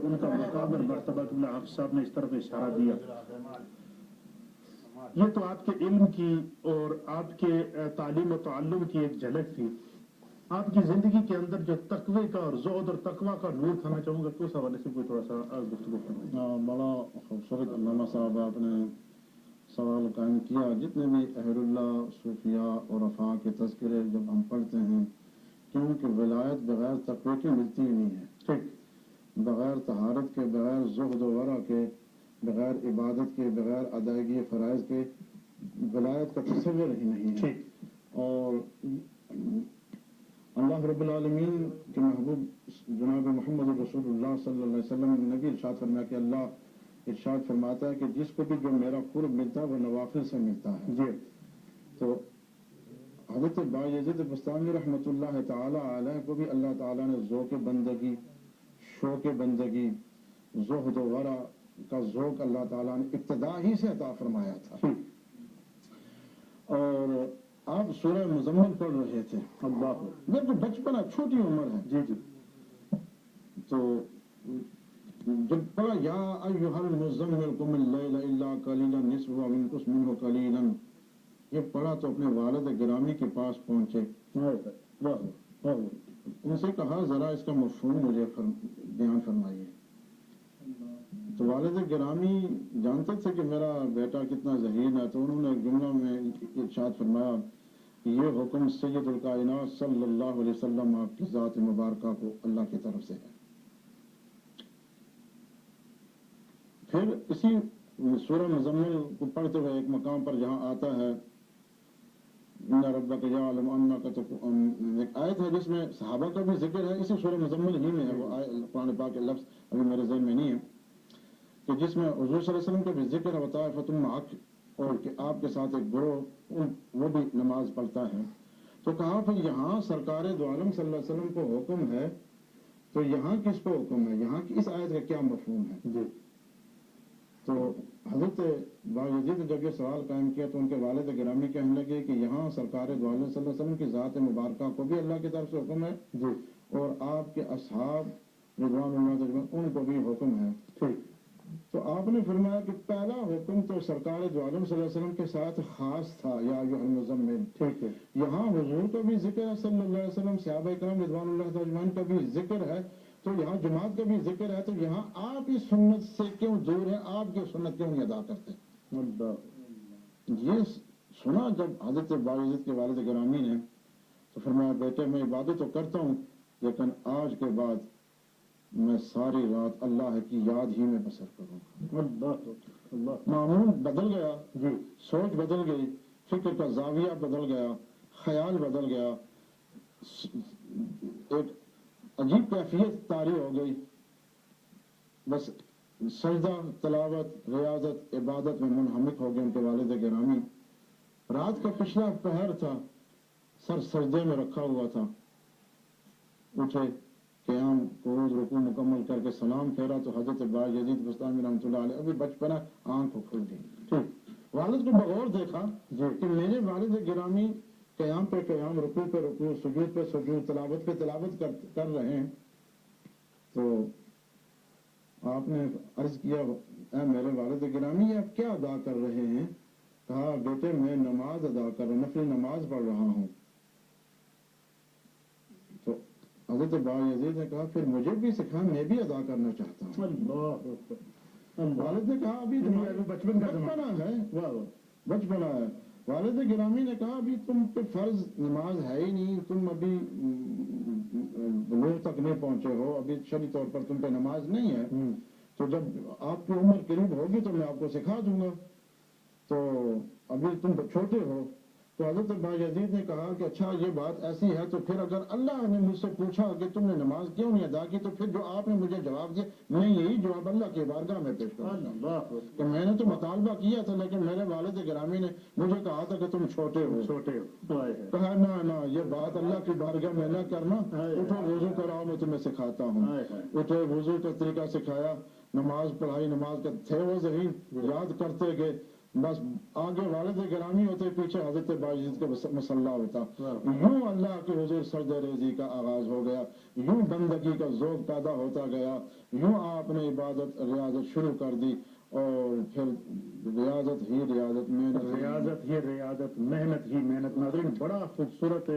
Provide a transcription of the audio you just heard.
ان کا مقام اور مرتبہ قبلہ آپ صاحب نے اس طرف اشارہ دیا. یہ تو آپ کے علم کی اور آپ کے تعلیم و تعلم کی ایک جھلک تھی. آپ کی زندگی کے اندر جو تقوی کا اور زہد اور تقوی کا نور تھا، میں چاہوں گا کہ اس حوالے سے کوئی تھوڑا سا گفتگو کریں. بڑا خوبصورت علامہ صاحب آپ نے سوال قائم کیا. جتنے بھی اہل اللہ صوفیاء اور عرفاء کے تذکرے جب ہم پڑھتے ہیں، کیونکہ ولایت بغیر تقوی کے ملتی ہی نہیں ہے. ٹھیک. بغیر طہارت کے، بغیر زہد و ورع کے، بغیر عبادت کے، بغیر ادائیگی فرائض کے ولایت کا تصور ہی نہیں ہے. اور اللہ رب العالمین کے محبوب جناب محمد رسول اللہ صلی اللہ علیہ وسلم نے بھی ارشاد فرمایا کہ اللہ ارشاد فرماتا ہے کہ جس کو بھی جو میرا قرب ملتا ہے وہ نوافل سے ملتا ہے. جی. تو حضرت بایزید بستامی رحمۃ اللہ تعالی علیہ کو بھی اللہ تعالیٰ نے ذوق بندگی، شوق بندگی، زہد و ورع کا ذوق اللہ تعالیٰ نے ابتدا ہی سے عطا فرمایا تھا. اور آپ سورہ مزمل پڑھ رہے تھے. اللہ جب تو بچپن ہے، چھوٹی عمر ہے. جی جی. تو جب پڑھا یا ایھا المزمل قم اللیل الا قلیلا نصفہ او انقص منہ قلیلا، یہ پڑھا تو اپنے والد گرامی کے پاس پہنچے. ان سے کہا ذرا اس کا مفہوم مجھے بیان فرمائیے. تو والد گرامی جانتے تھے کہ میرا بیٹا کتنا ذہین ہے، تو انہوں نے ایک جملہ میں ارشاد فرمایا کہ یہ حکم سید الکائنات صلی اللہ علیہ وسلم آپ کی ذات مبارکہ کو اللہ کی طرف سے ہے. پھر اسی سورہ مزمل کو پڑھتے ہوئے ایک مقام پر جہاں آتا ہے ان ربک یعلم انک تقوم، ایک آیت ہے جس میں صحابہ کا بھی ذکر ہے، اسی سورہ مزمل ہی میں ہے. وہ قرآن پاک کے لفظ ابھی میرے ذہن میں نہیں ہے، کہ جس میں حضور صلی اللہ علیہ وسلم کا بھی ذکر ہے طائفۃ معک، اور کہ آپ کے ساتھ ایک گروہ وہ بھی نماز پڑھتا ہے. تو کہا پھر یہاں سرکار دو عالم صلی اللہ علیہ وسلم کو حکم ہے تو یہاں کس کو حکم ہے، یہاں کی اس آیت کا کیا مفہوم ہے. جی. تو حضرت بایزید نے جب یہ سوال قائم کیا تو ان کے والد گرامی کہنے لگے کہ یہاں سرکار دو عالم صلی اللہ علیہ وسلم کی ذات مبارکہ کو بھی اللہ کی طرف سے حکم ہے جی. اور آپ کے اصحاب رضوان اللہ اجمعین ان کو بھی حکم ہے. ٹھیک. تو آپ نے فرمایا کہ پہلا حکم تو سرکار دو عالم صلی اللہ علیہ وسلم کے ساتھ خاص تھا، یا ایھا المزمل. ٹھیک ہے. یہاں حضور کا بھی ذکر ہے صلی اللہ علیہ وسلم، صحابہ کرام رضوان اللہ اجمعین کا بھی ذکر ہے، تو یہاں جماعت کا بھی ذکر ہے. تو یہاں آپ کی سنت سے کیوں دور ہیں، آپ کی سنت کیوں نہیں ادا کرتے. یہ سنا جب حضرت بایزید کے والد گرامی نے تو فرمایا بیٹے میں عبادت تو کرتا ہوں لیکن آج کے بعد میں ساری رات اللہ کی یاد ہی میں بسر کروں گا. معمول بدل گیا جی، سوچ بدل گئی، فکر کا زاویہ بدل گیا، خیال بدل گیا، ایک عجیب کیفیت طاری ہو گئی. بس سجدہ، تلاوت، ریاضت، عبادت میں منہمک ہو گئے ان کے والد گرامی. رات کا پچھلا پہر تھا، سر سجدے میں رکھا ہوا تھا، اٹھے، قیام، قعود، رکوع مکمل کر کے سلام پھیرا تو حضرت بایزید بستامی رحمۃ اللہ علیہ ابھی بچپنا آنکھ کھل گئی. والد کو بغور دیکھا کہ میرے والد گرامی قیام پہ قیام، رکوع پہ رکوع، سجود پہ سجود، تلاوت پہ تلاوت کر رہے ہیں. تو آپ نے عرض کیا اے میرے والد گرامی یہ آپ کیا ادا کر رہے ہیں. کہا بیٹے میں نماز ادا کر رہا ہوں، نفل نماز پڑھ رہا ہوں. تو حضرت بایزید نے کہا پھر مجھے بھی سکھا، میں بھی ادا کرنا چاہتا ہوں. والد نے کہا ابھی بچپنا ہے. والد گرامی نے کہا ابھی تم پہ فرض نماز ہے ہی نہیں، تم ابھی بلوغ تک نہیں پہنچے ہو، ابھی شرعی طور پر تم پہ نماز نہیں ہے. تو جب آپ کی عمر قریب ہوگی تو میں آپ کو سکھا دوں گا، تو ابھی تم چھوٹے ہو. تو حضرت بایزید نے کہا کہ اچھا یہ بات ایسی ہے تو پھر اگر اللہ نے مجھ سے پوچھا کہ تم نے نماز کیوں نہیں ادا کی تو پھر جو آپ نے مجھے جواب دیا میں یہی جواب اللہ کی بارگاہ میں پیش کروں کہ میں نے تو مطالبہ کیا تھا لیکن میرے والد گرامی نے مجھے کہا تھا کہ تم چھوٹے ہو. کہا نہ یہ بات اللہ کی بارگاہ میں نہ کرنا، اٹھو وضو کراؤ میں تمہیں سکھاتا ہوں. اٹھے، وضو کا طریقہ سکھایا، نماز پڑھائی، نماز کا تھے وہ ذہین، یاد کرتے گئے. بس آگے والد گرامی ہوتے پیچھے حضرت باجید کا مسلح ہوتا. یوں اللہ کے حضور سجد ریزی کا آغاز ہو گیا, یوں بندگی کا ذوق پیدا ہوتا گیا, یوں آپ نے عبادت ریاضت شروع کر دی, اور پھر ریاضت ہی ریاضت, محنت ریاضت ہی ریاضت, محنت ہی محنت. ناظرین بڑا خوبصورت